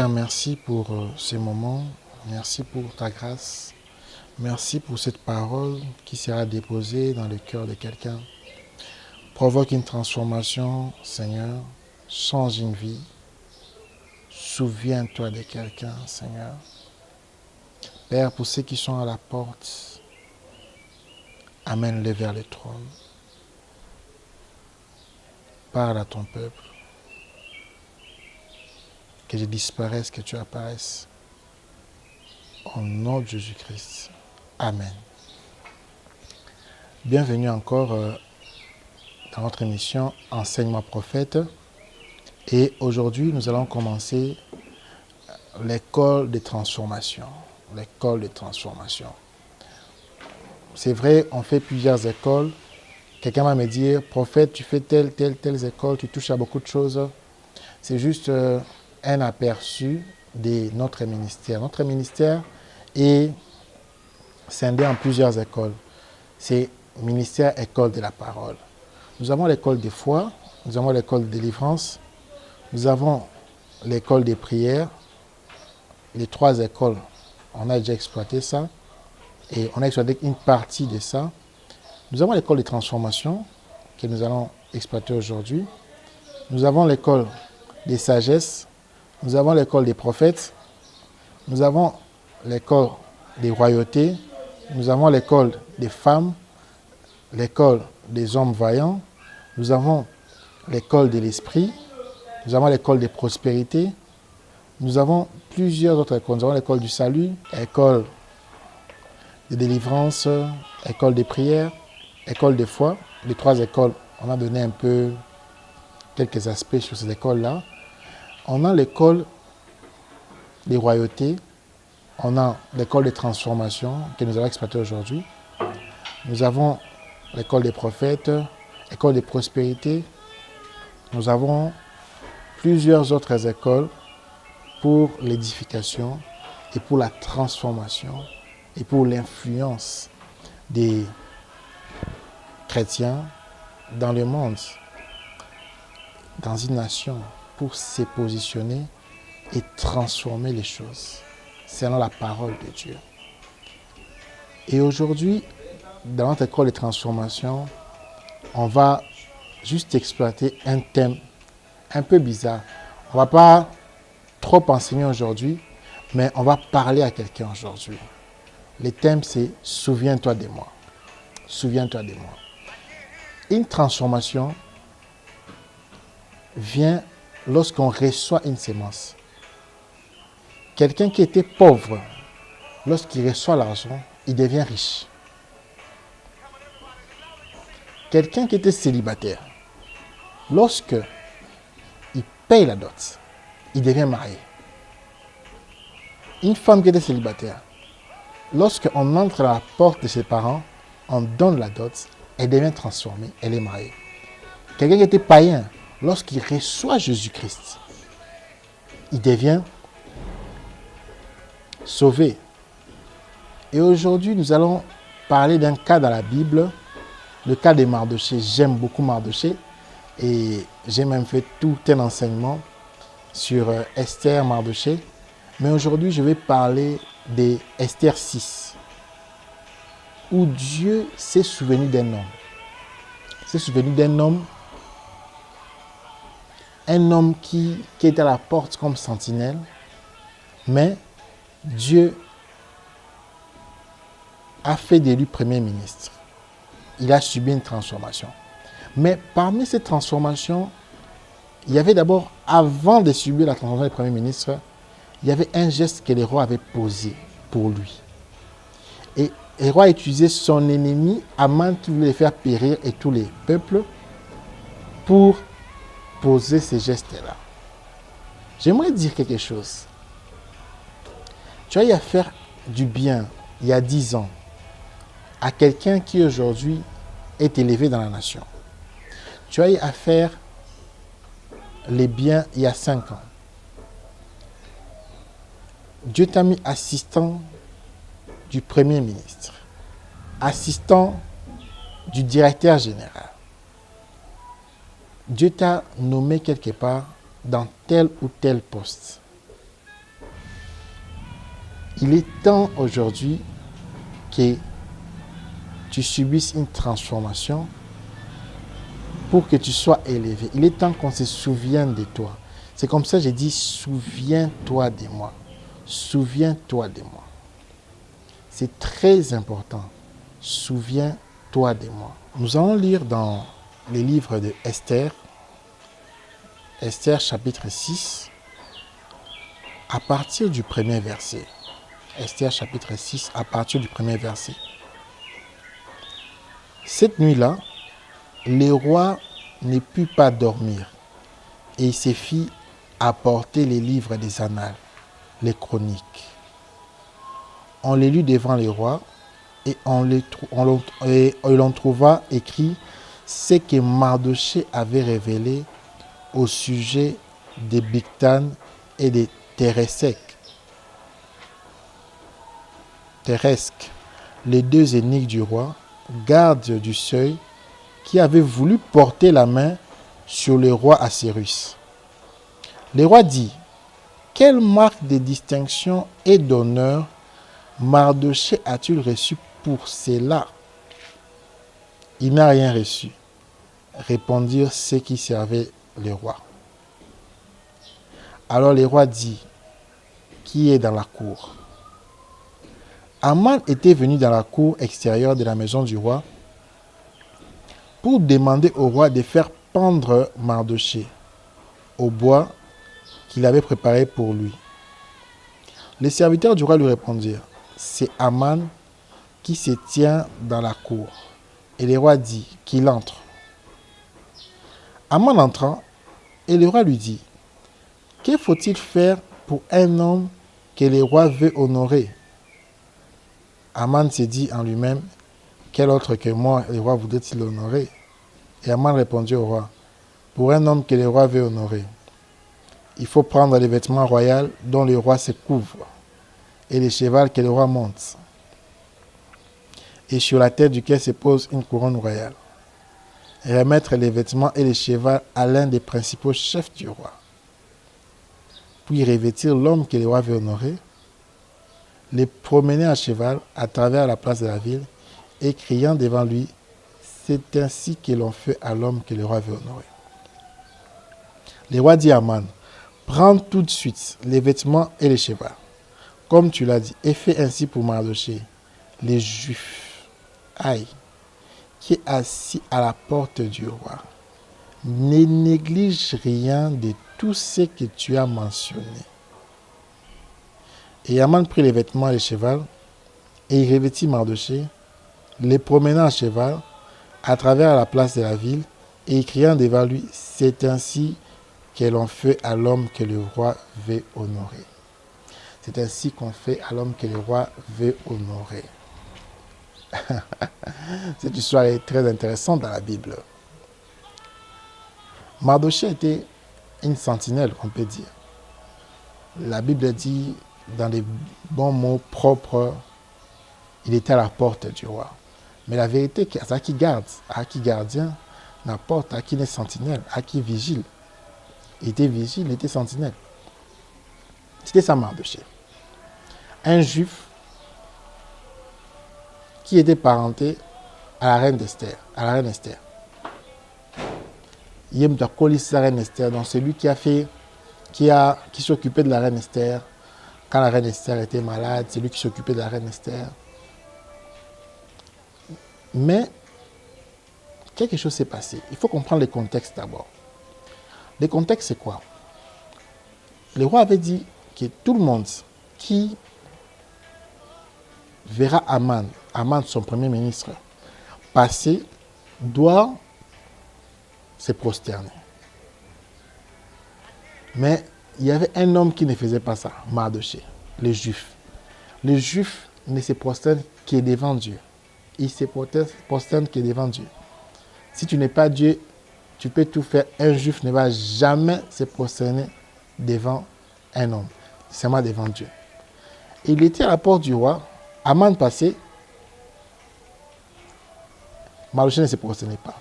Père, merci pour ces moments. Merci pour ta grâce. Merci pour cette parole qui sera déposée dans le cœur de quelqu'un. Provoque une transformation, Seigneur. Change une vie. Souviens-toi de quelqu'un, Seigneur. Père, pour ceux qui sont à la porte, amène-les vers le trône. Parle à ton peuple. Que je disparaisse, que tu apparaisses. Au nom de Jésus-Christ. Amen. Bienvenue encore dans notre émission Enseignement prophète. Et aujourd'hui, nous allons commencer l'école de transformation. L'école de transformation. C'est vrai, on fait plusieurs écoles. Quelqu'un va me dire, prophète, tu fais telle école, tu touches à beaucoup de choses. C'est juste un aperçu de notre ministère. Notre ministère est scindé en plusieurs écoles. C'est ministère école de la parole. Nous avons l'école de foi, nous avons l'école de délivrance, nous avons l'école des prières. Les trois écoles, on a déjà exploité ça et on a exploité une partie de ça. Nous avons l'école de transformation que nous allons exploiter aujourd'hui. Nous avons l'école des sagesses, nous avons l'école des prophètes, nous avons l'école des royautés, nous avons l'école des femmes, l'école des hommes vaillants, nous avons l'école de l'esprit, nous avons l'école des prospérités, nous avons plusieurs autres écoles. Nous avons l'école du salut, école de délivrance, école de prière, école de foi. Les trois écoles, on a donné un peu quelques aspects sur ces écoles-là. On a l'école des royautés, on a l'école des transformations que nous allons exploiter aujourd'hui. Nous avons l'école des prophètes, l'école des prospérités. Nous avons plusieurs autres écoles pour l'édification et pour la transformation et pour l'influence des chrétiens dans le monde, dans une nation, pour se positionner et transformer les choses selon la parole de Dieu. Et aujourd'hui, dans notre école de transformation, on va juste exploiter un thème un peu bizarre. On ne va pas trop enseigner aujourd'hui, mais on va parler à quelqu'un aujourd'hui. Le thème, c'est « Souviens-toi de moi ». Souviens-toi de moi. Une transformation vient lorsqu'on reçoit une sémence. Quelqu'un qui était pauvre, lorsqu'il reçoit l'argent, il devient riche. Quelqu'un qui était célibataire, lorsque il paye la dot, il devient marié. Une femme qui était célibataire, lorsqu'on entre à la porte de ses parents, on donne la dot, elle devient transformée, elle est mariée. Quelqu'un qui était païen, lorsqu'il reçoit Jésus-Christ, il devient sauvé. Et aujourd'hui, nous allons parler d'un cas dans la Bible, le cas de Mardochée. J'aime beaucoup Mardochée et j'ai même fait tout un enseignement sur Esther, Mardochée. Mais aujourd'hui, je vais parler de Esther 6, où Dieu s'est souvenu d'un homme. S'est souvenu d'un homme, qui est à la porte comme sentinelle, mais Dieu a fait de lui premier ministre. Il a subi une transformation. Mais parmi ces transformations, il y avait d'abord, avant de subir la transformation du premier ministre, il y avait un geste que le roi avait posé pour lui. Et le roi a utilisé son ennemi, Aman, qui voulait le faire périr, et tous les peuples, pour poser ces gestes-là. J'aimerais dire quelque chose. Tu as eu à faire du bien, il y a 10 ans, à quelqu'un qui aujourd'hui est élevé dans la nation. Tu as eu à faire les biens il y a 5 ans. Dieu t'a mis assistant du Premier ministre, assistant du directeur général. Dieu t'a nommé quelque part dans tel ou tel poste. Il est temps aujourd'hui que tu subisses une transformation pour que tu sois élevé. Il est temps qu'on se souvienne de toi. C'est comme ça que j'ai dit, souviens-toi de moi. Souviens-toi de moi. C'est très important. Souviens-toi de moi. Nous allons lire dans les livres de Esther, Esther chapitre 6, à partir du premier verset. Esther chapitre 6, à partir du premier verset. Cette nuit-là, le roi ne put pas dormir et il se fit apporter les livres des annales, les chroniques. On les lut devant le roi et on l'on trouva écrit ce que Mardochée avait révélé au sujet de Bigtan et de Teresque, les deux ennemis du roi, gardes du seuil, qui avaient voulu porter la main sur le roi Assuérus. Le roi dit, quelle marque de distinction et d'honneur Mardochée a-t-il reçu pour cela? Il n'a rien reçu, répondirent ceux qui servaient le roi. Alors le roi dit, qui est dans la cour? Aman était venu dans la cour extérieure de la maison du roi pour demander au roi de faire pendre Mardochée au bois qu'il avait préparé pour lui. Les serviteurs du roi lui répondirent, c'est Aman qui se tient dans la cour. Et le roi dit qu'il entre. Aman entra, et le roi lui dit, que faut-il faire pour un homme que le roi veut honorer? Aman se dit en lui-même, quel autre que moi le roi voudrait-il honorer? Et Aman répondit au roi, pour un homme que le roi veut honorer, il faut prendre les vêtements royaux dont le roi se couvre, et le cheval que le roi monte, et sur la tête duquel se pose une couronne royale. Et remettre les vêtements et le cheval à l'un des principaux chefs du roi. Puis revêtir l'homme que le roi veut honorer, les promener à cheval à travers la place de la ville, et criant devant lui, c'est ainsi que l'on fait à l'homme que le roi veut honorer. Le roi dit à Aman, prends tout de suite les vêtements et les chevaux, comme tu l'as dit, et fais ainsi pour Mardochée, les Juifs, qui est assis à la porte du roi. Ne néglige rien de tout ce que tu as mentionné. Et Aman prit les vêtements et les chevaux, et il revêtit Mardochée, les promenant à cheval à travers la place de la ville, et criant devant lui, c'est ainsi que l'on fait à l'homme que le roi veut honorer. C'est ainsi qu'on fait à l'homme que le roi veut honorer. Cette histoire est très intéressante dans la Bible. Mardochée était une sentinelle, on peut dire. La Bible dit, dans les bons mots propres, il était à la porte du roi. Mais la vérité, c'est à qui garde, à qui gardien, la porte, à qui est sentinelle, à qui vigile. Il était vigile, il était sentinelle. C'était ça Mardochée. Un juif qui était parenté à la reine d'Esther, à la reine Esther. Yem Dakolis, la reine Esther, donc celui qui s'occupait de la reine Esther. Quand la reine Esther était malade, c'est lui qui s'occupait de la reine Esther. Mais quelque chose s'est passé. Il faut comprendre le contexte d'abord. Le contexte, c'est quoi? Le roi avait dit que tout le monde qui verra Aman, son premier ministre, passer, doit se prosterner. Mais il y avait un homme qui ne faisait pas ça, Mardochée, les Juifs. Les Juifs ne se prosternent que devant Dieu. Ils se prosternent que devant Dieu. Si tu n'es pas Dieu, tu peux tout faire. Un Juif ne va jamais se prosterner devant un homme, seulement devant Dieu. Il était à la porte du roi, Aman passait, Mardochée ne se prosternait pas.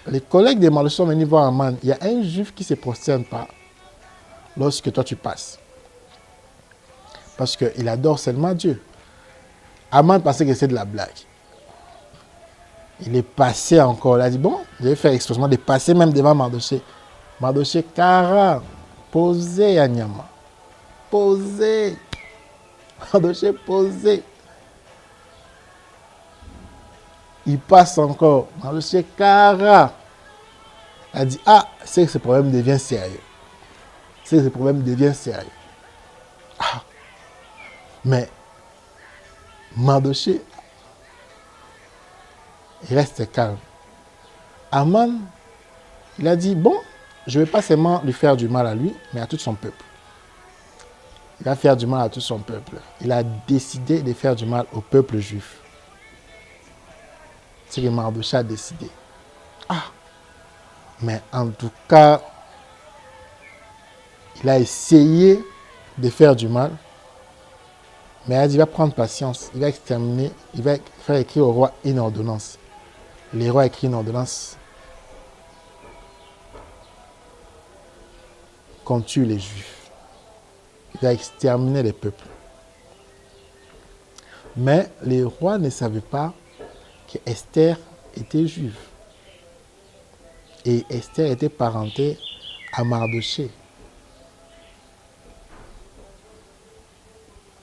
Les collègues de Mardochée sont venus voir Aman. Il y a un juif qui ne se prosterne pas lorsque toi tu passes. parce qu'il adore seulement Dieu. Aman pensait que c'est de la blague. Il est passé encore. Il a dit, bon, je vais faire expressément de passer même devant Mardoché. Mardoché, Kara, posez Anyama. Posez. Mardoché, posez. Il passe encore. Mardoché, Kara. Il a dit, ah, c'est que ce problème devient sérieux. C'est que ce problème devient sérieux. Ah. Mais Mardoché, il reste calme. Aman, il a dit, bon, je ne vais pas seulement lui faire du mal à lui, mais à tout son peuple. Il va faire du mal à tout son peuple. Il a décidé de faire du mal au peuple juif. C'est ce que Mardoché a décidé. Ah, mais en tout cas, il a essayé de faire du mal, mais il a dit, il va prendre patience, il va exterminer, il va faire écrire au roi une ordonnance. Les rois écrit une ordonnance qu'on tue les Juifs. Il va exterminer les peuples. Mais les rois ne savaient pas que Esther était juive. Et Esther était parentée à Mardoché.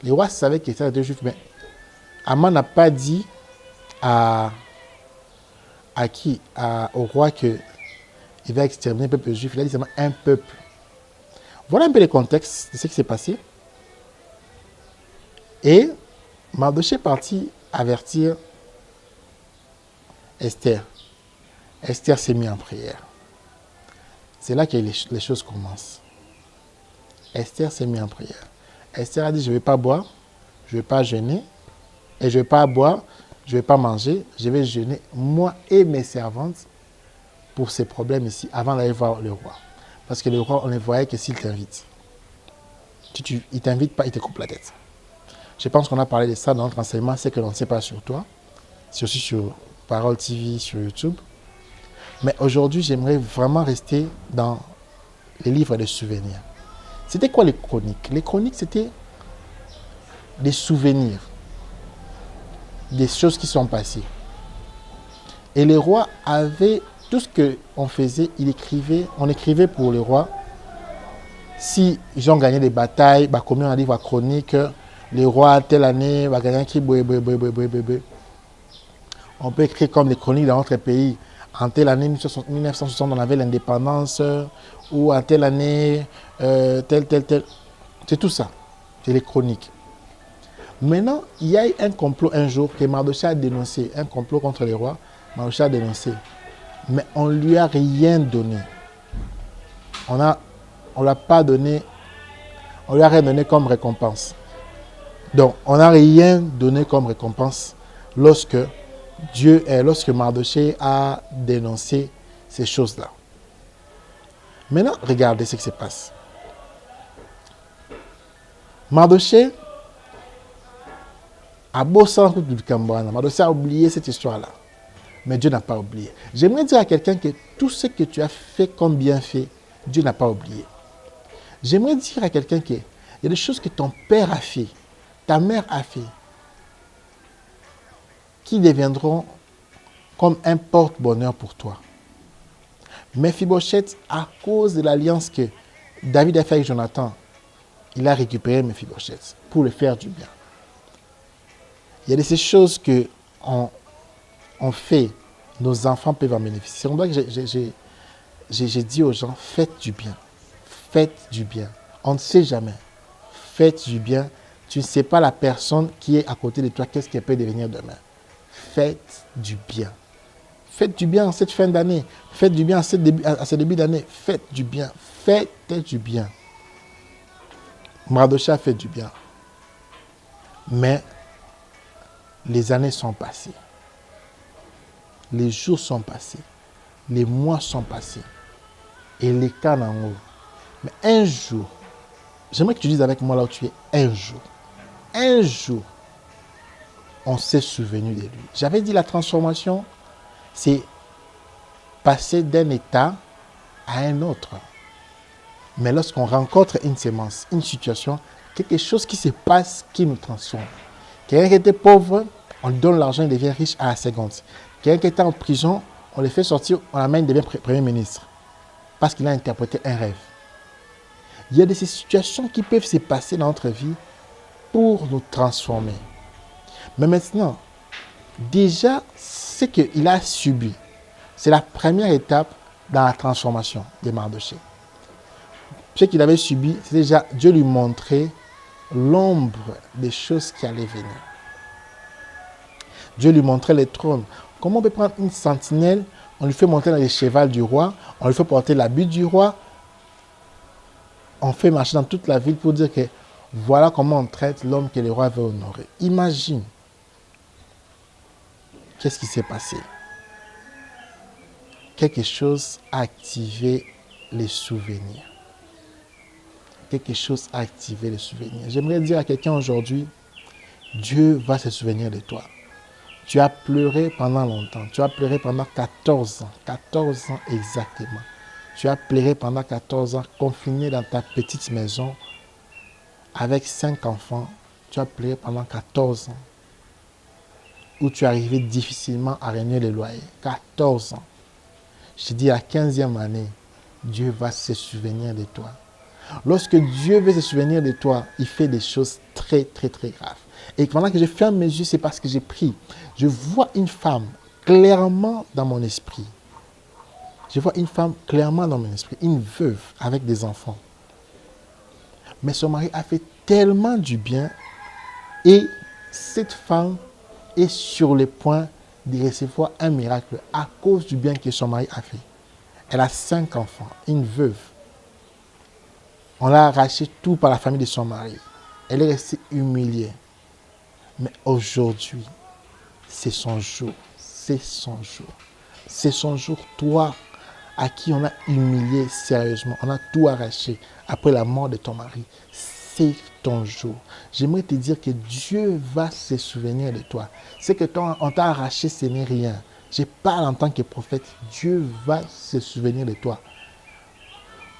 Les rois savaient qu'Esther était juive, mais Aman n'a pas dit au roi qu'il va exterminer le peuple juif. Il a dit seulement un peuple. Voilà un peu le contexte de ce qui s'est passé. Et Mardoché est parti avertir Esther. Esther s'est mise en prière. C'est là que les choses commencent. Esther s'est mise en prière. Esther a dit, je ne vais pas boire, je ne vais pas jeûner, et je ne vais pas boire, je ne vais pas manger, je vais jeûner, moi et mes servantes, pour ces problèmes ici, avant d'aller voir le roi. Parce que le roi, on ne voyait que s'il t'invite. Il ne t'invite pas, il te coupe la tête. Je pense qu'on a parlé de ça dans notre enseignement, c'est que l'on ne sait pas sur toi. C'est aussi sur Parole TV, sur YouTube. Mais aujourd'hui, j'aimerais vraiment rester dans les livres de souvenirs. C'était quoi les chroniques? Les chroniques, c'était des souvenirs, des choses qui sont passées. Et les rois avaient tout ce qu'on faisait, on écrivait pour les rois. Si ils ont gagné des batailles, bah, combien on a dit la chronique, les rois, telle année, va gagner qui, on peut écrire comme les chroniques dans notre pays. En telle année, 1960, on avait l'indépendance, ou en telle année, tel. C'est tout ça. C'est les chroniques. Maintenant, il y a eu un complot un jour que Mardoché a dénoncé, un complot contre les rois. Mardoché a dénoncé. Mais on ne lui a rien donné. On l'a pas donné, on lui a rien donné comme récompense. Donc, on n'a rien donné comme récompense lorsque Mardoché a dénoncé ces choses-là. Maintenant, regardez ce qui se passe. Mardoché a bossé en du Cambouana. Mardoché a oublié cette histoire-là. Mais Dieu n'a pas oublié. J'aimerais dire à quelqu'un que tout ce que tu as fait comme bienfait, Dieu n'a pas oublié. J'aimerais dire à quelqu'un qu'il y a des choses que ton père a fait, ta mère a fait, qui deviendront comme un porte-bonheur pour toi. Mephibosheth, à cause de l'alliance que David a fait avec Jonathan, il a récupéré Mephibosheth pour le faire du bien. Il y a de ces choses que on fait, nos enfants peuvent en bénéficier. C'est pour ça que j'ai dit aux gens, faites du bien. Faites du bien. On ne sait jamais. Faites du bien. Tu ne sais pas la personne qui est à côté de toi, qu'est-ce qu'elle peut devenir demain. Faites du bien. Faites du bien en cette fin d'année. Faites du bien à ce début d'année. Faites du bien. Faites du bien. Mardoché a fait du bien. Mais les années sont passées. Les jours sont passés. Les mois sont passés. Et les cas en haut. Mais un jour, j'aimerais que tu dises avec moi là où tu es, un jour, on s'est souvenu de lui. J'avais dit la transformation, c'est passer d'un état à un autre. Mais lorsqu'on rencontre une sémence, une situation Quelque chose qui se passe qui nous transforme. Quelqu'un qui était pauvre, on lui donne l'argent, il devient riche à la seconde. Quelqu'un qui était en prison, on le fait sortir, on l'amène, il devient Premier ministre. Parce qu'il a interprété un rêve. Il y a de ces situations qui peuvent se passer dans notre vie pour nous transformer. Mais maintenant, déjà, ce qu'il a subi, c'est la première étape dans la transformation de Mardochée. Ce qu'il avait subi, c'est déjà Dieu lui montrait l'ombre des choses qui allaient venir. Dieu lui montrait les trônes. Comment on peut prendre une sentinelle, on lui fait monter dans les chevals du roi, on lui fait porter l'habit du roi, on fait marcher dans toute la ville pour dire que voilà comment on traite l'homme que le roi veut honorer. Imagine. Qu'est-ce qui s'est passé? Quelque chose a activé les souvenirs. Quelque chose a activé les souvenirs. J'aimerais dire à quelqu'un aujourd'hui, Dieu va se souvenir de toi. Tu as pleuré pendant longtemps. Tu as pleuré pendant 14 ans. 14 ans exactement. Tu as pleuré pendant 14 ans, confiné dans ta petite maison, avec 5 enfants. Tu as pleuré pendant 14 ans. Où tu arrivais difficilement à régner le loyer. 14 ans. Je dis à la 15e année, Dieu va se souvenir de toi. Lorsque Dieu veut se souvenir de toi, il fait des choses très, très, très graves. Et pendant que je ferme mes yeux, c'est parce que j'ai pris. Je vois une femme clairement dans mon esprit. Je vois une femme clairement dans mon esprit. Une veuve avec des enfants. Mais son mari a fait tellement du bien. Et cette femme est sur le point de recevoir un miracle à cause du bien que son mari a fait. Elle a 5 enfants, une veuve. On l'a arraché tout par la famille de son mari. Elle est restée humiliée. Mais aujourd'hui, c'est son jour. C'est son jour. C'est son jour. Toi, à qui on a humilié sérieusement, on a tout arraché après la mort de ton mari. C'est ton jour. J'aimerais te dire que Dieu va se souvenir de toi. C'est que on t'a arraché, ce n'est rien. Je parle en tant que prophète. Dieu va se souvenir de toi.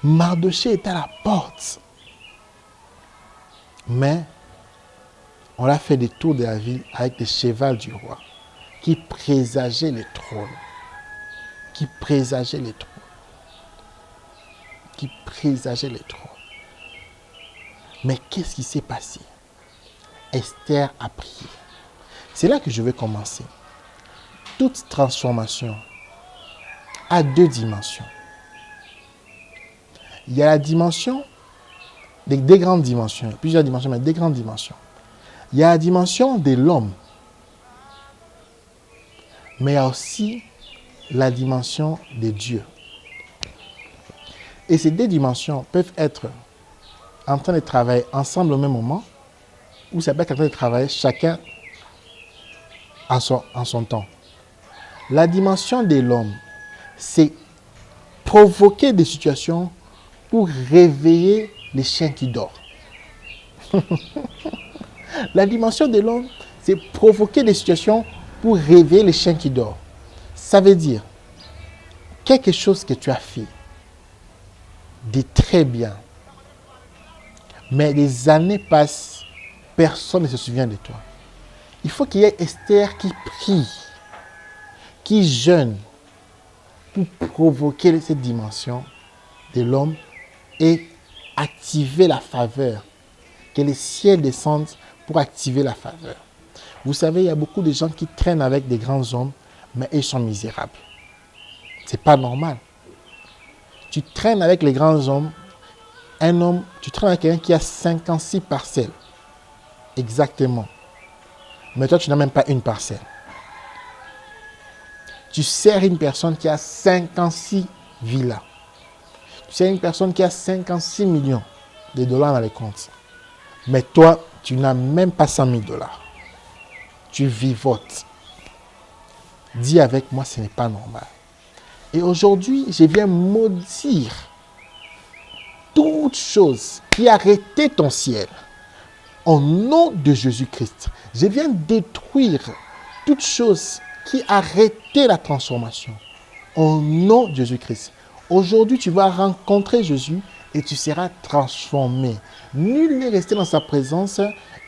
Mardochée est à la porte. Mais on l'a fait des tours de la ville avec des chevals du roi qui présageaient les trônes. Qui présageaient les trônes. Qui présageaient les trônes. Mais qu'est-ce qui s'est passé? Esther a prié. C'est là que je vais commencer. Toute transformation a 2 dimensions. Il y a la dimension, des grandes dimensions, plusieurs dimensions, mais des grandes dimensions. Il y a la dimension de l'homme, mais il y a aussi la dimension de Dieu. Et ces 2 dimensions peuvent être en train de travailler ensemble au même moment, ou ça peut être en train de travailler chacun en son temps. La dimension de l'homme, c'est provoquer des situations pour réveiller les chiens qui dorment. La dimension de l'homme, c'est provoquer des situations pour réveiller les chiens qui dorment. Ça veut dire quelque chose que tu as fait de très bien, mais les années passent, personne ne se souvient de toi. Il faut qu'il y ait Esther qui prie, qui jeûne pour provoquer cette dimension de l'homme et activer la faveur. Que les ciels descendent pour activer la faveur. Vous savez, il y a beaucoup de gens qui traînent avec des grands hommes, mais ils sont misérables. C'est pas normal. Tu traînes avec les grands hommes, tu traînes avec quelqu'un qui a 56 parcelles. Exactement. Mais toi, tu n'as même pas une parcelle. Tu sers une personne qui a 56 villas. Tu sers une personne qui a 56 millions de dollars dans les comptes. Mais toi, tu n'as même pas 100 000 dollars. Tu vivotes. Dis avec moi, ce n'est pas normal. Et aujourd'hui, je viens maudire toute chose qui a arrêté ton ciel. Au nom de Jésus-Christ, je viens détruire toute chose qui a arrêté la transformation. Au nom de Jésus-Christ. Aujourd'hui, tu vas rencontrer Jésus et tu seras transformé. Nul n'est resté dans sa présence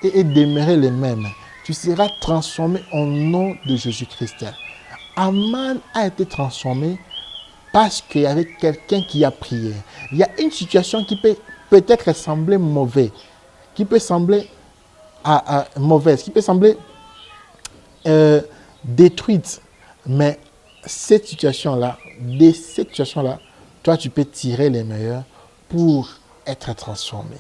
et demeurer le même. Tu seras transformé au nom de Jésus-Christ. Aman a été transformé parce qu'il y avait quelqu'un qui a prié. Il y a une situation qui peut peut-être sembler mauvaise, qui peut sembler mauvaise, qui peut sembler détruite. Mais cette situation-là, de cette situation-là, toi, tu peux tirer les meilleurs pour être transformé.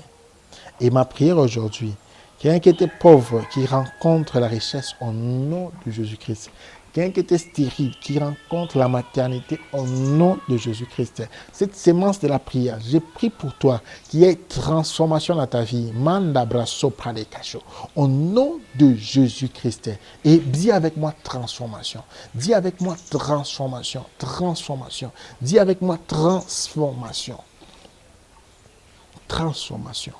Et ma prière aujourd'hui, quelqu'un qui était pauvre, qui rencontre la richesse au nom de Jésus-Christ. Quelqu'un qui était stérile, qui rencontre la maternité au nom de Jésus-Christ. Cette sémence de la prière, j'ai prie pour toi qu'il y ait transformation dans ta vie. Mandabra sopra de cacho. Au nom de Jésus-Christ. Et dis avec moi transformation. Dis avec moi transformation. Transformation. Dis avec moi transformation. Transformation.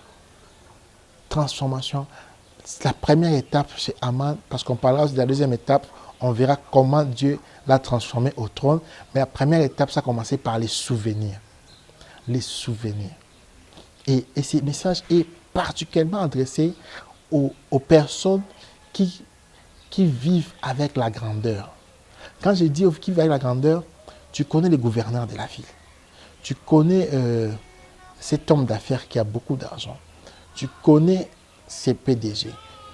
Transformation. La première étape chez Aman, parce qu'on parlera de la deuxième étape, on verra comment Dieu l'a transformé au trône. Mais la première étape, ça a commencé par les souvenirs. Les souvenirs. Et ce message est particulièrement adressé aux personnes qui vivent avec la grandeur. Quand je dis qui vivent avec la grandeur, tu connais les gouverneurs de la ville. Tu connais cet homme d'affaires qui a beaucoup d'argent. Tu connais ses PDG.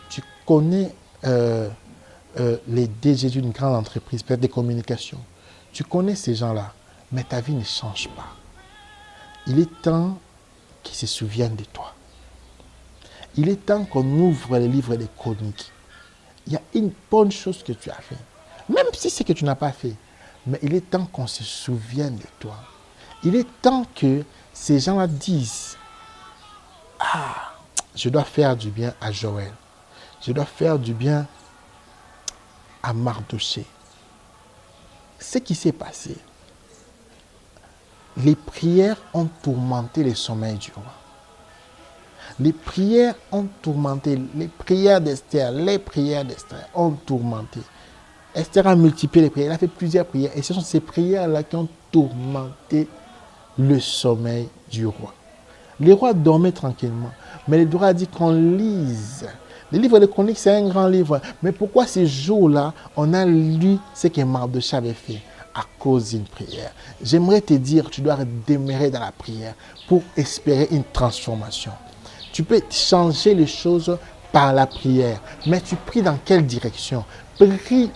Tu connais les DG d'une grande entreprise, peut-être des communications. Tu connais ces gens-là, mais ta vie ne change pas. Il est temps qu'ils se souviennent de toi. Il est temps qu'on ouvre les livres des chroniques. Il y a une bonne chose que tu as fait, même si c'est que tu n'as pas fait, mais il est temps qu'on se souvienne de toi. Il est temps que ces gens-là disent « Ah, je dois faire du bien à Joël. Je dois faire du bien à Mardoché. » Ce qui s'est passé, les prières ont tourmenté le sommeil du roi. Les prières ont tourmenté, les prières d'Esther ont tourmenté. Esther a multiplié les prières, elle a fait plusieurs prières. Et ce sont ces prières-là qui ont tourmenté le sommeil du roi. Le roi dormait tranquillement, mais le roi a dit qu'on lise. Le livre de Chroniques, c'est un grand livre. Mais pourquoi ces jours-là, on a lu ce que Mardoché avait fait? À cause d'une prière. J'aimerais te dire, tu dois demeurer dans la prière pour espérer une transformation. Tu peux changer les choses par la prière, mais tu pries dans quelle direction? Prie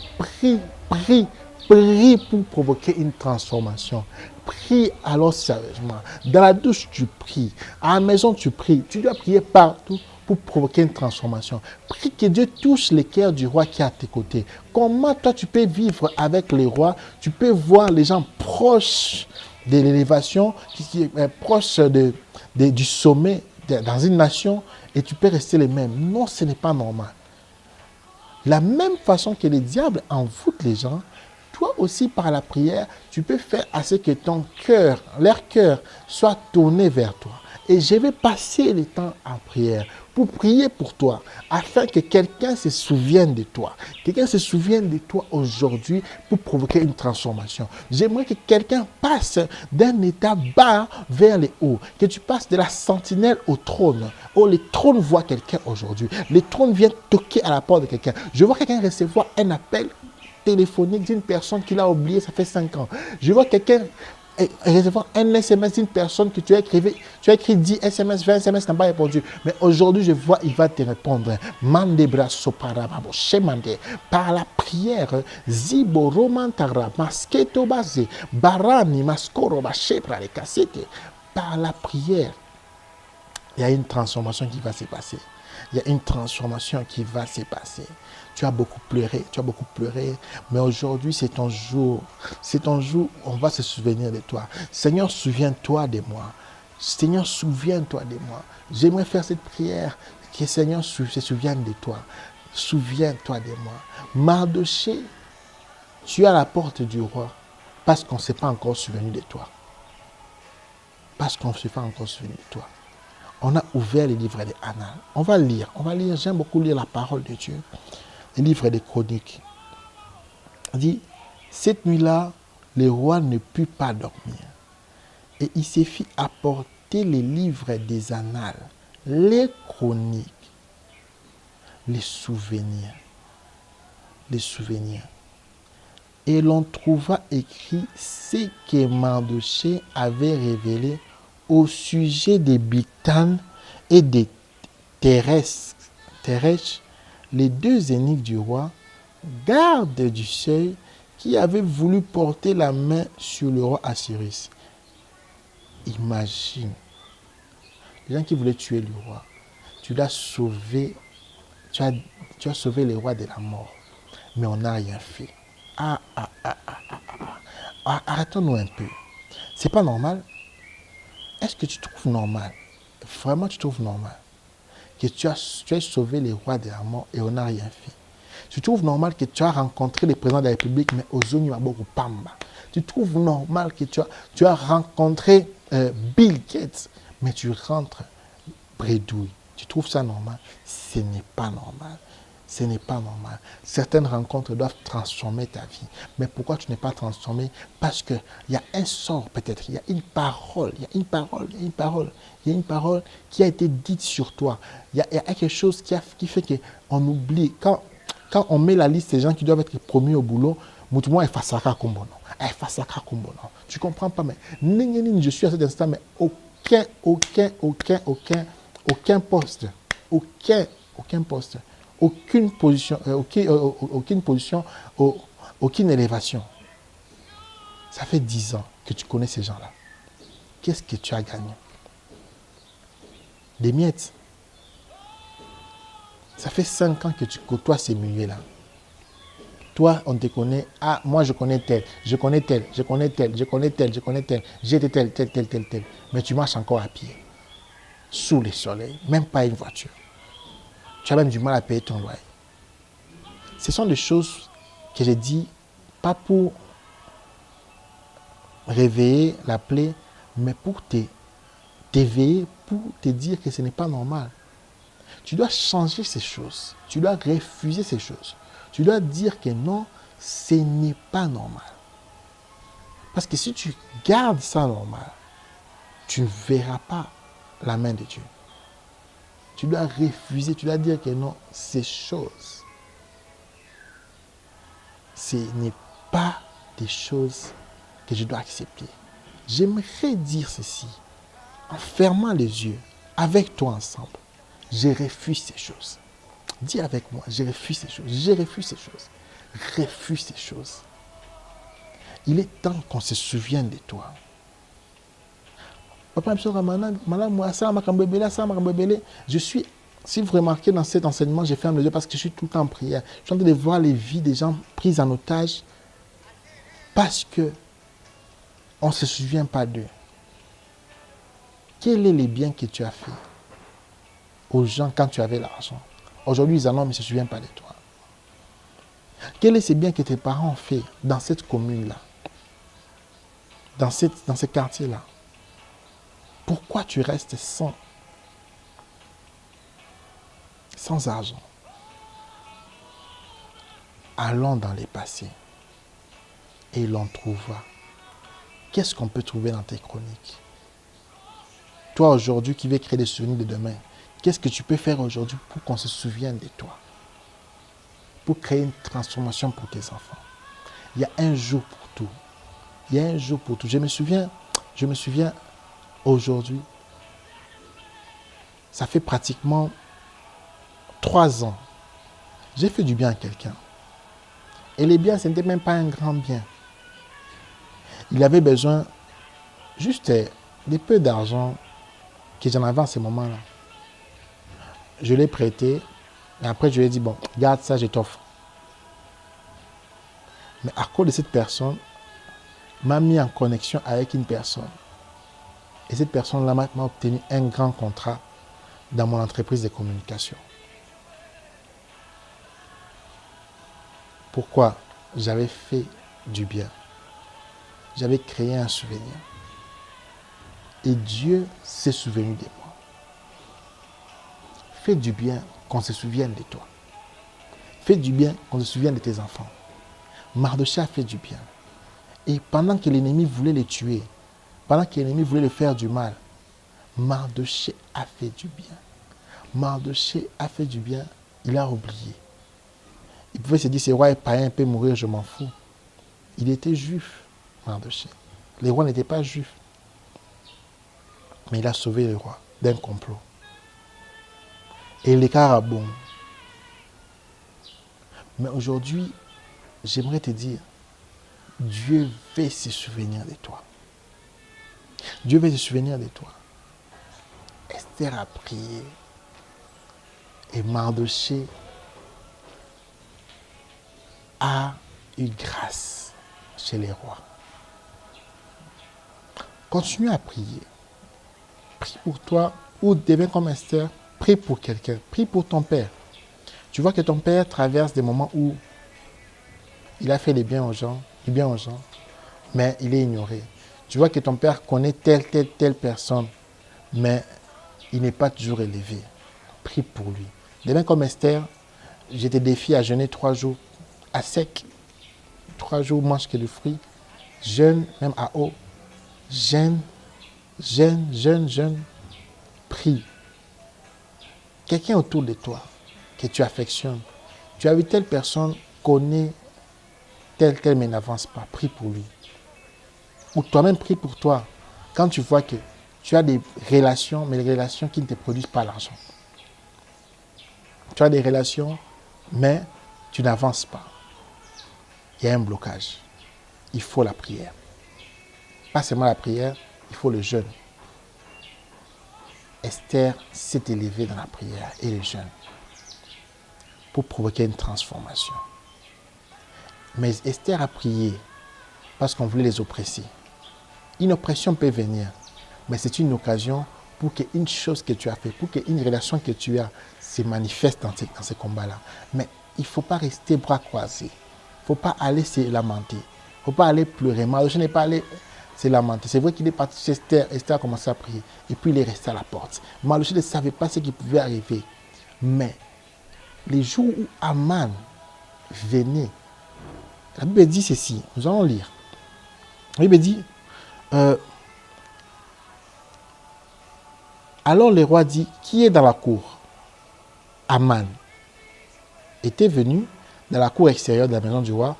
pour provoquer une transformation. Prie alors sérieusement. Dans la douche, tu pries. À la maison, tu pries. Tu dois prier partout pour provoquer une transformation. Prie que Dieu touche les cœurs du roi qui est à tes côtés. Comment toi, tu peux vivre avec les rois? Tu peux voir les gens proches de l'élévation, proches du sommet dans une nation, et tu peux rester les mêmes. Non, ce n'est pas normal. La même façon que le diable envoûte les gens, toi aussi par la prière, tu peux faire à ce que ton cœur, leur cœur, soit tourné vers toi. Et je vais passer le temps en prière pour prier pour toi, afin que quelqu'un se souvienne de toi. Quelqu'un se souvienne de toi aujourd'hui pour provoquer une transformation. J'aimerais que quelqu'un passe d'un état bas vers le haut, que tu passes de la sentinelle au trône. Oh, le trône voit quelqu'un aujourd'hui. Le trône vient toquer à la porte de quelqu'un. Je vois quelqu'un recevoir un appel téléphonique d'une personne qu'il a oublié, ça fait 5 ans. Je vois quelqu'un recevoir un SMS d'une personne que tu as écrit 10 SMS, 20 SMS, n'a pas répondu. Mais aujourd'hui, je vois, il va te répondre. Par la prière, Zibo Romantara, Masketo Basé, Barani, Maskoro, Bachepra, les cassettes. Par la prière, il y a une transformation qui va se passer. Il y a une transformation qui va se passer. Tu as beaucoup pleuré, mais aujourd'hui c'est ton jour. C'est ton jour où on va se souvenir de toi. Seigneur, souviens-toi de moi. Seigneur, souviens-toi de moi. J'aimerais faire cette prière, que Seigneur se souvienne de toi. Souviens-toi de moi. Mardoché, tu es à la porte du roi parce qu'on ne s'est pas encore souvenu de toi. Parce qu'on ne s'est pas encore souvenu de toi. On a ouvert les livres des Annales. On va lire. J'aime beaucoup lire la parole de Dieu. Les livres des Chroniques. Il dit, cette nuit-là, le roi ne put pas dormir. Et il s'est fait apporter consulté les livres des annales, les chroniques, les souvenirs. Et l'on trouva écrit ce que Mardochée avait révélé au sujet des Bigtan et des Teresh, les deux eunuques du roi, gardes du seuil, qui avaient voulu porter la main sur le roi Assyrus. Imagine, les gens qui voulaient tuer le roi, tu l'as sauvé, tu as sauvé le roi de la mort, mais on n'a rien fait. Arrêtons-nous un peu. C'est pas normal. Est-ce que tu trouves normal, vraiment tu trouves normal, que tu as sauvé le roi de la mort et on n'a rien fait? Tu trouves normal que tu as rencontré le président de la République, mais aux Maboko Pamba? Tu trouves normal que tu as rencontré Bill Gates, mais tu rentres bredouille? Tu trouves ça normal? Ce n'est pas normal. Ce n'est pas normal. Certaines rencontres doivent transformer ta vie. Mais pourquoi tu n'es pas transformé? Parce qu'il y a un sort peut-être, il y a une parole, il y a une parole qui a été dite sur toi. Il y a quelque chose qui fait qu'on oublie. Quand on met la liste des gens qui doivent être promus au boulot, Moutouma est face à Kumbono. Tu ne comprends pas, mais je suis à cet instant, mais aucun poste, aucune position, aucune élévation. Ça fait 10 ans que tu connais ces gens-là. Qu'est-ce que tu as gagné? Des miettes. Ça fait 5 ans que tu côtoies ces milieux-là. Toi, on te connaît. Ah, moi, je connais tel. J'ai été tel. Mais tu marches encore à pied. Sous le soleil. Même pas une voiture. Tu as même du mal à payer ton loyer. Ce sont des choses que j'ai dit, pas pour réveiller la plaie, mais pour t'éveiller, pour te dire que ce n'est pas normal. Tu dois changer ces choses. Tu dois refuser ces choses. Tu dois dire que non, ce n'est pas normal. Parce que si tu gardes ça normal, tu ne verras pas la main de Dieu. Tu dois refuser, tu dois dire que non, ces choses, ce n'est pas des choses que je dois accepter. J'aimerais dire ceci, en fermant les yeux, avec toi ensemble. Je refuse ces choses. Dis avec moi, je refuse ces choses. Je refuse ces choses. Refuse ces choses. Il est temps qu'on se souvienne de toi. Je suis, si vous remarquez dans cet enseignement, je ferme les yeux parce que je suis tout le temps en prière. Je suis en train de voir les vies des gens prises en otage parce que on ne se souvient pas d'eux. Quel est le bien que tu as fait aux gens quand tu avais l'argent? Aujourd'hui, ils en ont, mais ne se souviennent pas de toi. Quel est ce bien que tes parents ont fait dans cette commune-là, dans ce quartier-là? Pourquoi tu restes sans argent? Allons dans les passés et l'on trouvera. Qu'est-ce qu'on peut trouver dans tes chroniques? Toi, aujourd'hui, qui veux créer des souvenirs de demain, qu'est-ce que tu peux faire aujourd'hui pour qu'on se souvienne de toi? Pour créer une transformation pour tes enfants. Il y a un jour pour tout. Il y a un jour pour tout. Je me souviens aujourd'hui, ça fait pratiquement 3 ans. J'ai fait du bien à quelqu'un. Et le bien, ce n'était même pas un grand bien. Il avait besoin juste de peu d'argent que j'en avais à ce moment-là. Je l'ai prêté. Et après, je lui ai dit, bon, garde ça, je t'offre. Mais à cause de cette personne, m'a mis en connexion avec une personne. Et cette personne-là m'a obtenu un grand contrat dans mon entreprise de communication. Pourquoi? J'avais fait du bien. J'avais créé un souvenir. Et Dieu s'est souvenu de moi. Fais du bien, qu'on se souvienne de toi. Fais du bien, qu'on se souvienne de tes enfants. Mardochée a fait du bien. Et pendant que l'ennemi voulait les tuer, pendant que l'ennemi voulait le faire du mal, Mardochée a fait du bien. Mardochée a fait du bien, il a oublié. Il pouvait se dire, ce roi est païen, il peut mourir, je m'en fous. Il était juif, Mardochée. Les rois n'étaient pas juifs. Mais il a sauvé le roi d'un complot. Et l'écart a bon. Mais aujourd'hui, j'aimerais te dire, Dieu veut se souvenir de toi. Dieu veut se souvenir de toi. Esther a prié. Et Mardochée a eu grâce chez les rois. Continue à prier. Prie pour toi ou deviens comme Esther. Prie pour quelqu'un. Prie pour ton père. Tu vois que ton père traverse des moments où il a fait du bien aux gens, mais il est ignoré. Tu vois que ton père connaît telle personne, mais il n'est pas toujours élevé. Prie pour lui. Deviens comme Esther. Je te défie à jeûner 3 jours à sec. 3 jours, mange que du fruit. Jeûne, même à eau. Jeûne. Prie. Quelqu'un autour de toi que tu affectionnes. Tu as vu telle personne connaît tel, mais n'avance pas. Prie pour lui. Ou toi-même prie pour toi. Quand tu vois que tu as des relations, mais les relations qui ne te produisent pas l'argent. Tu as des relations, mais tu n'avances pas. Il y a un blocage. Il faut la prière. Pas seulement la prière, il faut le jeûne. Esther s'est élevée dans la prière et le jeûne pour provoquer une transformation. Mais Esther a prié parce qu'on voulait les oppresser. Une oppression peut venir, mais c'est une occasion pour qu'une chose que tu as fait, pour qu'une relation que tu as se manifeste dans ces combats-là. Mais il ne faut pas rester bras croisés. Il ne faut pas aller se lamenter. Il ne faut pas aller pleurer. Mardochée n'est pas allé se lamenter. C'est vrai qu'il est parti chez Esther. Esther a commencé à prier. Et puis il est resté à la porte. Mardochée ne savait pas ce qui pouvait arriver. Mais les jours où Aman venait, la Bible dit ceci. Nous allons lire. La Bible dit, alors le roi dit, qui est dans la cour? Aman était venu dans la cour extérieure de la maison du roi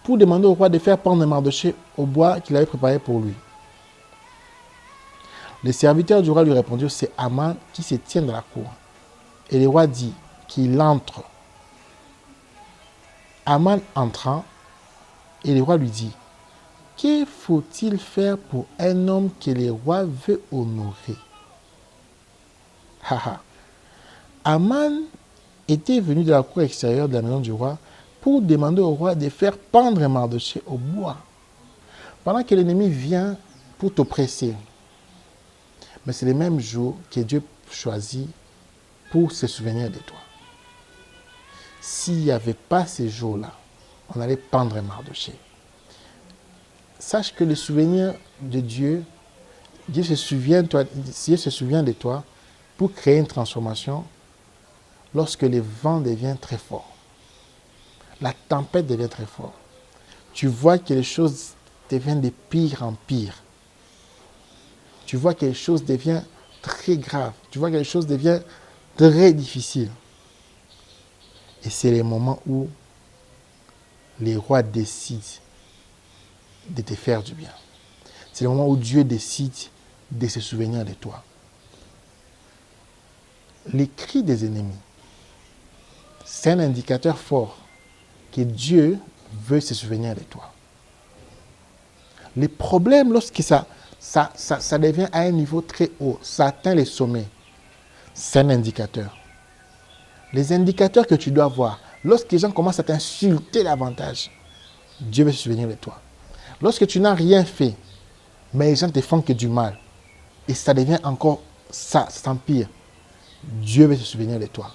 pour demander au roi de faire pendre Mardochée au bois qu'il avait préparé pour lui. Les serviteurs du roi lui répondirent, c'est Aman qui se tient dans la cour. Et le roi dit qu'il entre. Aman entrant, et le roi lui dit, que faut-il faire pour un homme que le roi veut honorer? Aman était venu de la cour extérieure de la maison du roi pour demander au roi de faire pendre Mardochée au bois, pendant que l'ennemi vient pour t'oppresser. Mais c'est le même jour que Dieu choisit pour se souvenir de toi. S'il n'y avait pas ces jours-là, on allait pendre Mardochée. Sache que le souvenir de Dieu, Dieu se souvient de toi pour créer une transformation lorsque le vent devient très fort. La tempête devient très forte. Tu vois que les choses deviennent de pire en pire. Tu vois que les choses deviennent très graves. Tu vois que les choses deviennent très difficiles. Et c'est le moment où les rois décident de te faire du bien. C'est le moment où Dieu décide de se souvenir de toi. Les cris des ennemis, c'est un indicateur fort que Dieu veut se souvenir de toi. Les problèmes, lorsque ça devient à un niveau très haut, ça atteint les sommets, c'est un indicateur. Les indicateurs que tu dois voir, lorsque les gens commencent à t'insulter davantage, Dieu veut se souvenir de toi. Lorsque tu n'as rien fait, mais les gens te font que du mal, et ça devient encore, ça s'empire, Dieu veut se souvenir de toi.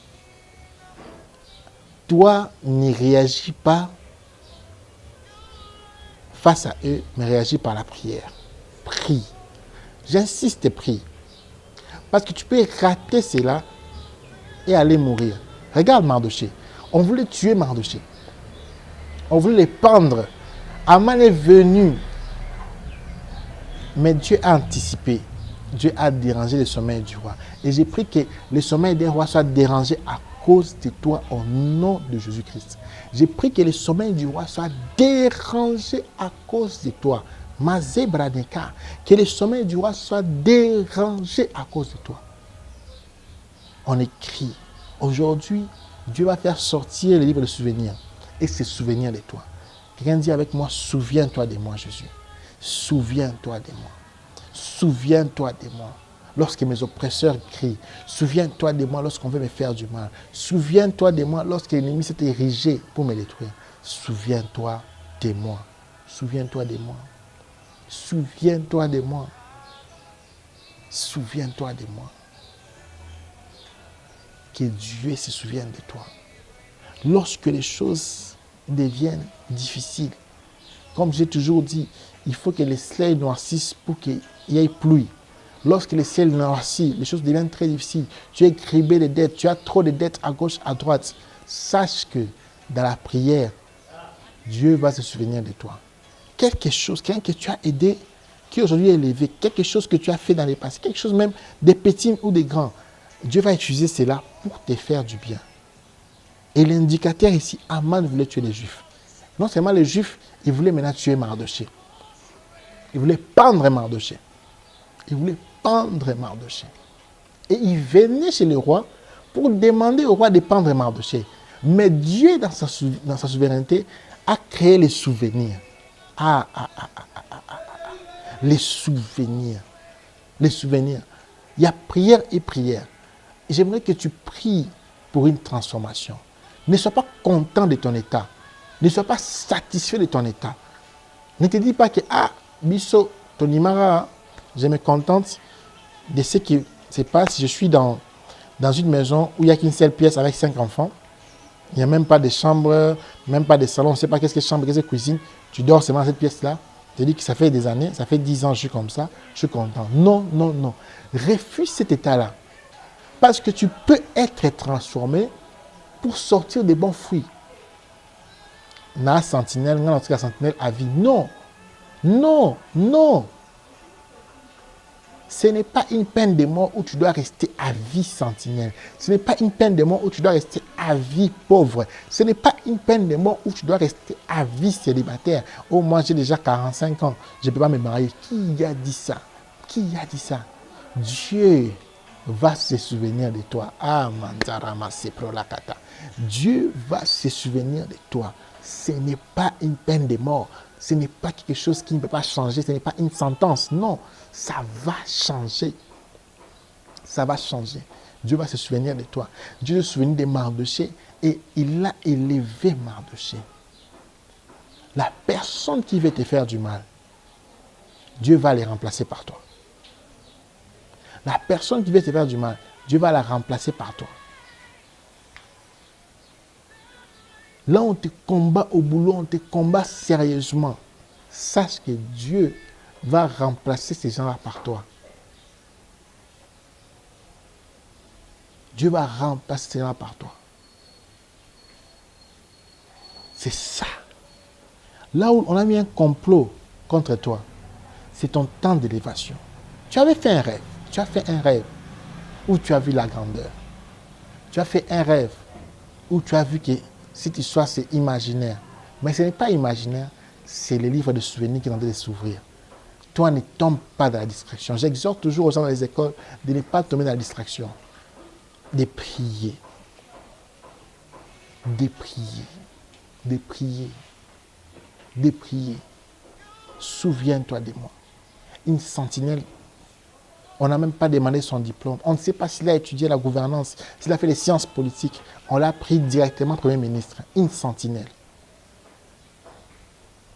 Toi, n'y réagis pas face à eux, mais réagis par la prière. Prie. J'insiste, prie. Parce que tu peux rater cela et aller mourir. Regarde Mardochée. On voulait tuer Mardochée. On voulait les pendre. Aman est venu. Mais Dieu a anticipé. Dieu a dérangé le sommeil du roi. Et j'ai pris que le sommeil d'un roi soit dérangé à cause de toi au nom de Jésus-Christ. J'ai pris que le sommeil du roi soit dérangé à cause de toi. Mazé Bradeka, que le sommeil du roi soit dérangé à cause de toi. On écrit, aujourd'hui, Dieu va faire sortir le livre de souvenirs et se souvenir de toi. Quelqu'un dit avec moi, souviens-toi de moi, Jésus. Souviens-toi de moi. Souviens-toi de moi lorsque mes oppresseurs crient. Souviens-toi de moi lorsqu'on veut me faire du mal. Souviens-toi de moi lorsque l'ennemi s'est érigé pour me détruire. Souviens-toi de moi. Souviens-toi de moi. Souviens-toi de moi. Souviens-toi de moi. Que Dieu se souvienne de toi. Lorsque les choses deviennent difficiles, comme j'ai toujours dit, il faut que les ciels noircissent pour qu'il y ait pluie. Lorsque les ciels noircissent, les choses deviennent très difficiles. Tu es criblé de dettes, tu as trop de dettes à gauche, à droite. Sache que dans la prière, Dieu va se souvenir de toi. Quelque chose, quelqu'un que tu as aidé, qui aujourd'hui est élevé, quelque chose que tu as fait dans le passé, quelque chose même des petits ou des grands, Dieu va utiliser cela pour te faire du bien. Et l'indicateur ici, Aman voulait tuer les Juifs. Non seulement les Juifs, ils voulaient maintenant tuer Mardoché. Ils voulaient pendre Mardoché. Ils voulaient pendre Mardoché. Et ils venaient chez le roi pour demander au roi de pendre Mardoché. Mais Dieu, dans sa souveraineté, a créé les souvenirs. Les souvenirs. Les souvenirs. Il y a prière et prière. Et j'aimerais que tu pries pour une transformation. Ne sois pas content de ton état. Ne sois pas satisfait de ton état. Ne te dis pas que, Bisso, Tonimara, je me contente de ce qui se passe. Je suis dans une maison où il n'y a qu'une seule pièce avec 5 enfants. Il n'y a même pas de chambre, même pas de salon. On ne sait pas qu'est-ce que chambre, qu'est-ce que cuisine. Tu dors seulement dans cette pièce-là. Je te dis que ça fait des années, ça fait 10 ans que je suis comme ça. Je suis content. Non, non, non. Refuse cet état-là. Parce que tu peux être transformé pour sortir des bons fruits. Na sentinelle, na la sentinelle à vie. Non, non, non. Ce n'est pas une peine de mort où tu dois rester à vie sentinelle. Ce n'est pas une peine de mort où tu dois rester à vie pauvre. Ce n'est pas une peine de mort où tu dois rester à vie célibataire. Oh, moi j'ai déjà 45 ans, je ne peux pas me marier. Qui a dit ça? Qui a dit ça? Dieu va se souvenir de toi. Dieu va se souvenir de toi. Ce n'est pas une peine de mort. Ce n'est pas quelque chose qui ne peut pas changer. Ce n'est pas une sentence. Non, ça va changer. Ça va changer. Dieu va se souvenir de toi. Dieu se souvient de Mardoché et il a élevé Mardoché. La personne qui veut te faire du mal, Dieu va les remplacer par toi. La personne qui veut te faire du mal, Dieu va la remplacer par toi. Là, on te combat au boulot, on te combat sérieusement. Sache que Dieu va remplacer ces gens-là par toi. Dieu va remplacer ces gens-là par toi. C'est ça. Là où on a mis un complot contre toi, c'est ton temps d'élévation. Tu avais fait un rêve. Tu as fait un rêve où tu as vu la grandeur. Tu as fait un rêve où tu as vu que cette histoire, c'est imaginaire. Mais ce n'est pas imaginaire, c'est le livre de souvenirs qui est en train de s'ouvrir. Toi, ne tombe pas dans la distraction. J'exhorte toujours aux gens dans les écoles de ne pas tomber dans la distraction. De prier. De prier. De prier. De prier. Souviens-toi de moi. Une sentinelle, on n'a même pas demandé son diplôme. On ne sait pas s'il a étudié la gouvernance, s'il a fait les sciences politiques. On l'a pris directement Premier ministre. Une sentinelle.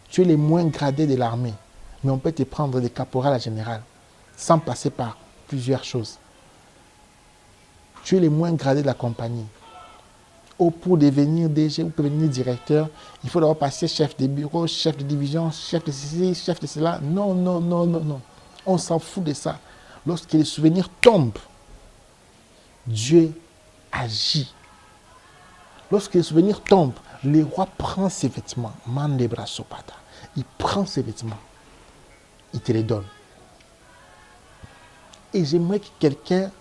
Tu es le moins gradé de l'armée, mais on peut te prendre de caporal à général, sans passer par plusieurs choses. Tu es le moins gradé de la compagnie. Ou pour devenir DG ou pour devenir directeur, il faut d'abord passer chef de bureau, chef de division, chef de ceci, chef de cela. Non, non, non, non, non. On s'en fout de ça. Lorsque les souvenirs tombent, Dieu agit. Lorsque les souvenirs tombent, le roi prend ses vêtements. Mandebra sopata. Il prend ses vêtements. Il te les donne. Et j'aimerais que quelqu'un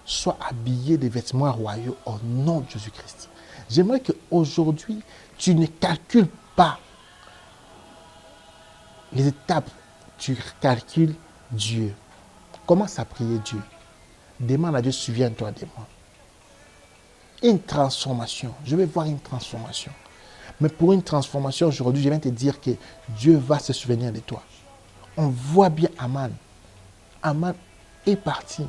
soit habillé de vêtements royaux au nom de Jésus-Christ. J'aimerais qu'aujourd'hui, tu ne calcules pas les étapes, tu calcules Dieu. Commence à prier Dieu. Demande à Dieu, souviens-toi de moi. Une transformation. Je vais voir une transformation. Mais pour une transformation aujourd'hui, je viens te dire que Dieu va se souvenir de toi. On voit bien Aman. Aman est parti.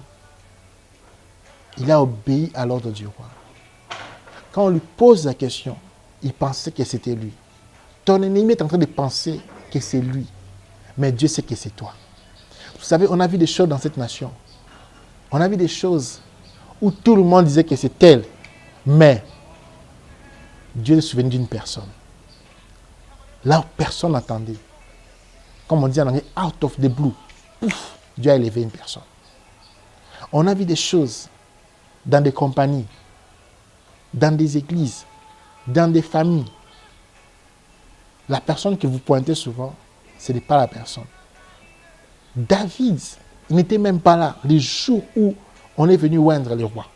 Il a obéi à l'ordre du roi. Quand on lui pose la question, il pensait que c'était lui. Ton ennemi est en train de penser que c'est lui. Mais Dieu sait que c'est toi. Vous savez, on a vu des choses dans cette nation. On a vu des choses où tout le monde disait que c'est elle. Mais Dieu est souvenu d'une personne. Là où personne n'attendait. Comme on dit en anglais, out of the blue. Pouf, Dieu a élevé une personne. On a vu des choses dans des compagnies, dans des églises, dans des familles. La personne que vous pointez souvent, ce n'est pas la personne. David n'était même pas là les jours où on est venu oindre le roi.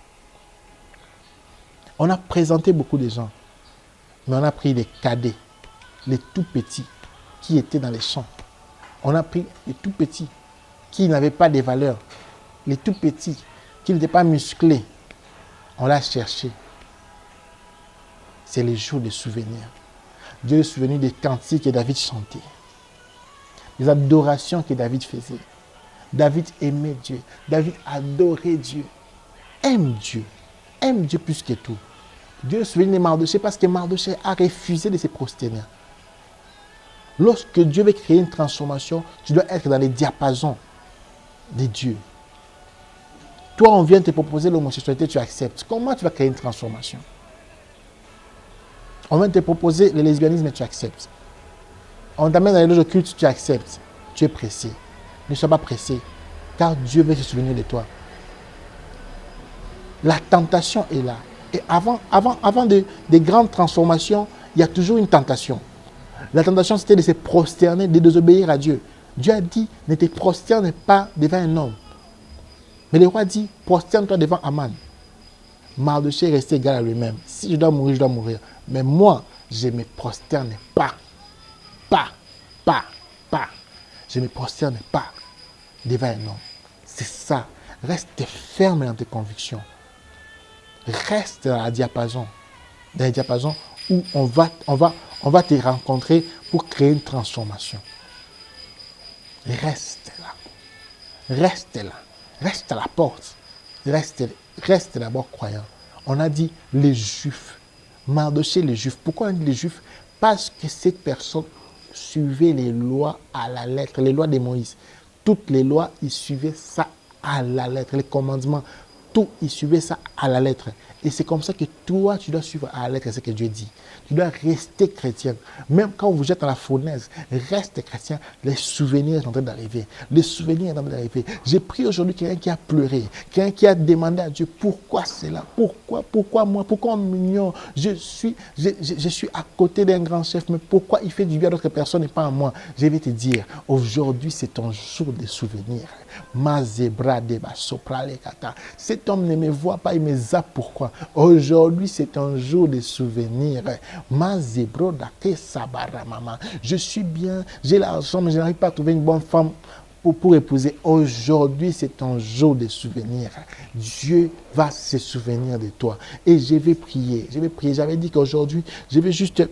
On a présenté beaucoup de gens, mais on a pris les cadets, les tout petits qui étaient dans les champs. On a pris les tout petits qui n'avaient pas de valeur, les tout petits qui n'étaient pas musclés. On l'a cherché. C'est les jours de souvenirs. Dieu est souvenu des cantiques que David chantait, des adorations que David faisait. David aimait Dieu. David adorait Dieu. Aime Dieu. Aime Dieu plus que tout. Dieu est souvenu de Mardochée parce que Mardochée a refusé de se prosterner. Lorsque Dieu veut créer une transformation, tu dois être dans les diapasons de Dieu. Toi, on vient te proposer l'homosexualité, tu acceptes. Comment tu vas créer une transformation? On vient te proposer le lesbianisme et tu acceptes. On t'amène dans les loges occultes, tu acceptes. Tu es pressé. Ne sois pas pressé, car Dieu veut se souvenir de toi. La tentation est là. Et avant des grandes transformations, il y a toujours une tentation. La tentation, c'était de se prosterner, de désobéir à Dieu. Dieu a dit, ne te prosterne pas devant un homme. Mais le roi dit, prosterne-toi devant Aman. Mardochée est resté égal à lui-même. Si je dois mourir, je dois mourir. Mais moi, je ne me prosterne pas. Pas. Je ne me prosterne pas devant un homme. C'est ça. Reste ferme dans tes convictions. Reste dans la diapason. Dans le diapason où on va te rencontrer pour créer une transformation. Reste là. Reste là. Reste à la porte. Reste d'abord croyant. On a dit les Juifs. Mardochée les Juifs. Pourquoi on a dit les Juifs? Parce que cette personne suivait les lois à la lettre, les lois de Moïse. Toutes les lois, ils suivaient ça à la lettre. Les commandements, tout, ils suivaient ça à la lettre. Et c'est comme ça que toi, tu dois suivre à la lettre ce que Dieu dit. Tu dois rester chrétien. Même quand vous êtes dans la fournaise, reste chrétien. Les souvenirs sont en train d'arriver. Les souvenirs sont en train d'arriver. J'ai pris aujourd'hui quelqu'un qui a pleuré, quelqu'un qui a demandé à Dieu pourquoi c'est là, pourquoi moi, pourquoi on m'ignore. Je suis à côté d'un grand chef, mais pourquoi il fait du bien à d'autres personnes et pas à moi? Je vais te dire, aujourd'hui c'est ton jour de souvenirs. Cet homme ne me voit pas, il me zappe. Pourquoi? Aujourd'hui, c'est un jour de souvenirs. Je suis bien, j'ai l'argent, mais je n'arrive pas à trouver une bonne femme pour épouser. Aujourd'hui, c'est un jour de souvenirs. Dieu va se souvenir de toi. Et je vais prier. J'avais dit qu'aujourd'hui, je vais juste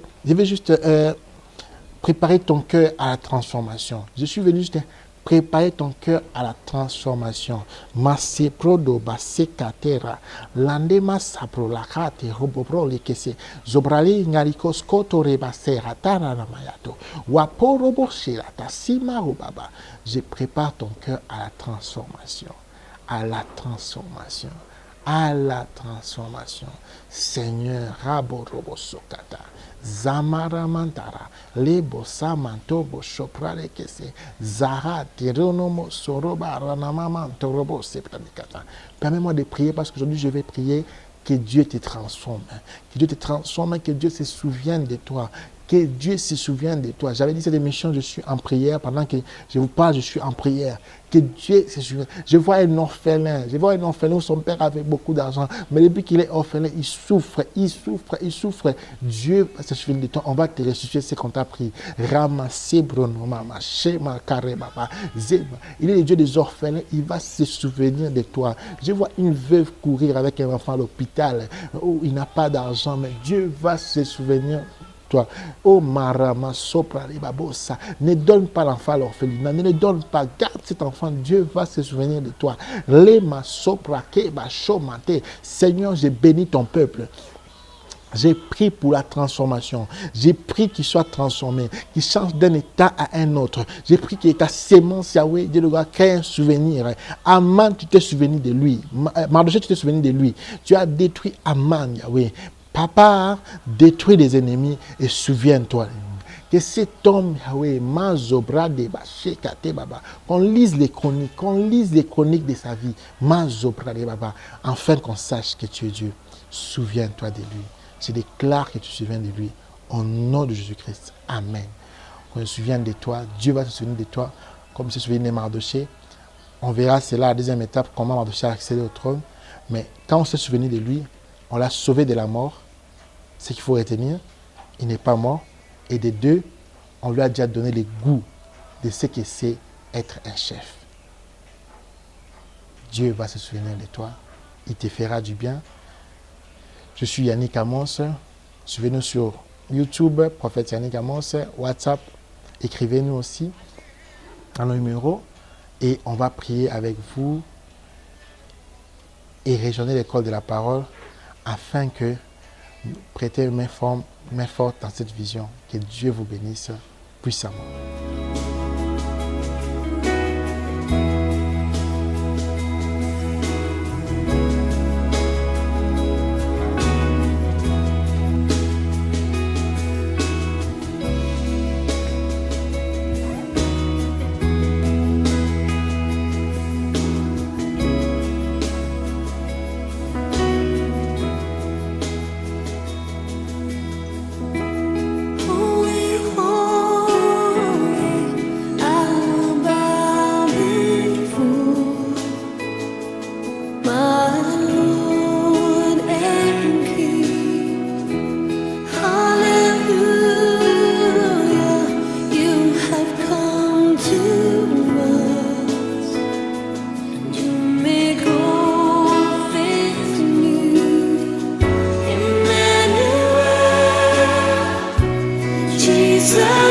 préparer ton cœur à la transformation. Je suis venu juste préparer ton cœur à la transformation. Masse prodo basse katera landema sapro lakate robobro lekese zobrali ngarikos koto rebase ratara namayato waporobo shirata sima robaba. Je prépare ton cœur à la transformation. À la transformation. À la transformation. Seigneur, Raborobo Sokata, Zamara Mantara, Lebo Samantobo Shoprale Kese, Zara Teronomo Soroba Ranamama Torobo Septanikata. Permets-moi de prier parce qu'aujourd'hui je vais prier que Dieu te transforme. Que Dieu te transforme, que Dieu se souvienne de toi. Que Dieu se souvienne de toi. J'avais dit cette émission, je suis en prière. Pendant que je vous parle, je suis en prière. Que Dieu se souvienne. Je vois un orphelin. Je vois un orphelin où son père avait beaucoup d'argent. Mais depuis qu'il est orphelin, il souffre. Dieu va se souvenir de toi. On va te ressusciter ce qu'on t'a pris. Ramassé Bruno, Mama, Shema, Kare, Baba, Zeba. Il est le Dieu des orphelins. Il va se souvenir de toi. Je vois une veuve courir avec un enfant à l'hôpital où il n'a pas d'argent. Mais Dieu va se souvenir. Oh Marama Sopra Babosa, ne donne pas l'enfant à l'orphelinat, ne le donne pas, garde cet enfant, Dieu va se souvenir de toi. Lema Sopra Keba Shomate, Seigneur, j'ai béni ton peuple. J'ai prié pour la transformation. J'ai prié qu'il soit transformé, qu'il change d'un état à un autre. J'ai prié que ta sémence, Yahweh, Dieu le roi, crée un souvenir. Aman, tu t'es souvenu de lui. Mardochée, tu t'es souvenu de lui. Tu as détruit Aman, Yahweh. Papa, détruis les ennemis et souviens-toi. Que cet homme, Yahweh, qu'on lise les chroniques de sa vie, afin qu'on sache que tu es Dieu. Souviens-toi de lui. Je déclare que tu te souviens de lui. Au nom de Jésus-Christ. Amen. Qu'on se souvienne de toi. Dieu va se souvenir de toi. Comme il se souvient de Mardochée. On verra cela à la deuxième étape, comment Mardochée a accédé au trône. Mais quand on se souvient de lui, on l'a sauvé de la mort. Ce qu'il faut retenir, il n'est pas mort. Et de deux, on lui a déjà donné le goût de ce que c'est être un chef. Dieu va se souvenir de toi. Il te fera du bien. Je suis Yannick Amos. Suivez-nous sur YouTube, Prophète Yannick Amos, WhatsApp. Écrivez-nous aussi à nos numéros. Et on va prier avec vous et rejoindre l'école de la parole afin que prêtez main forte dans cette vision. Que Dieu vous bénisse puissamment. Jesus.